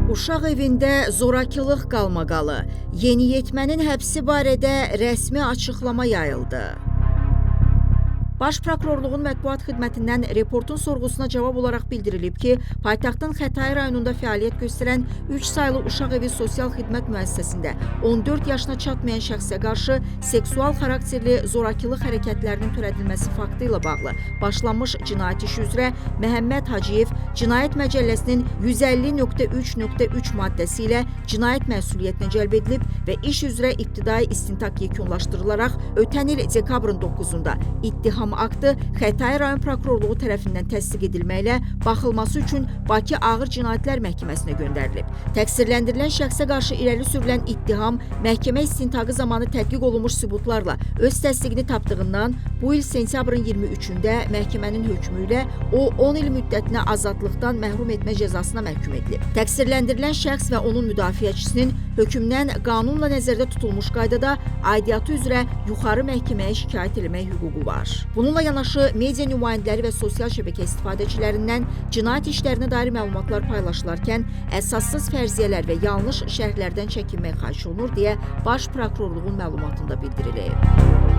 Uşaq evində zorakılıq qalmaqalı, yeniyetmənin həbsi barədə rəsmi açıqlama yayıldı. Baş Prokurorluğun mətbuat xidmətindən reportun sorğusuna cavab olaraq bildirilib ki, paytaxtın Xətai rayonunda fəaliyyət göstərən 3 saylı uşaq evi sosial xidmət müəssisəsində 14 yaşına çatmayan şəxsə qarşı seksual xarakterli zorakılıq hərəkətlərinin törədilməsi faktı ilə bağlı başlanmış cinayət işi üzrə Məhəmməd Hacıyev Cinayət Məcəlləsinin 150.3.3 maddəsi ilə cinayət məsuliyyətinə cəlb edilib və iş üzrə ibtidai istintaq yekunlaşdırılaraq ötən il dekabrın 9-da ittiham aktı Xətai rayon prokurorluğu tərəfindən təsdiq edilməklə baxılması üçün Bakı Ağır Cinayətlər Məhkəməsinə göndərilib. Təqsirləndirilən şəxsə qarşı irəli sürülən ittiham məhkəmə istintaqı zamanı tədqiq olunmuş sübutlarla öz təsdiqini tapdığından bu il sentyabrın 23-də məhkəmənin hökmü ilə o 10 il müddətinə azadlıqdan məhrum etmə cəzasına məhkum edilib. Təqsirləndirilən şəxs və onun müdafiəçisinin hökmdən qanunla nəzərdə tutulmuş qaydada aidiyyatı üzrə yuxarı məhkəməyə şikayət etmək hüququ var. Bununla yanaşı media nümayəndələri və sosial şəbəkə istifadəçilərindən cinayət işlərinə dair məlumatlar paylaşılarkən əsassız fərziyyələr və yanlış şərhlərdən çəkinmək xahiş olunur deyə Baş Prokurorluğun məlumatında bildirilib.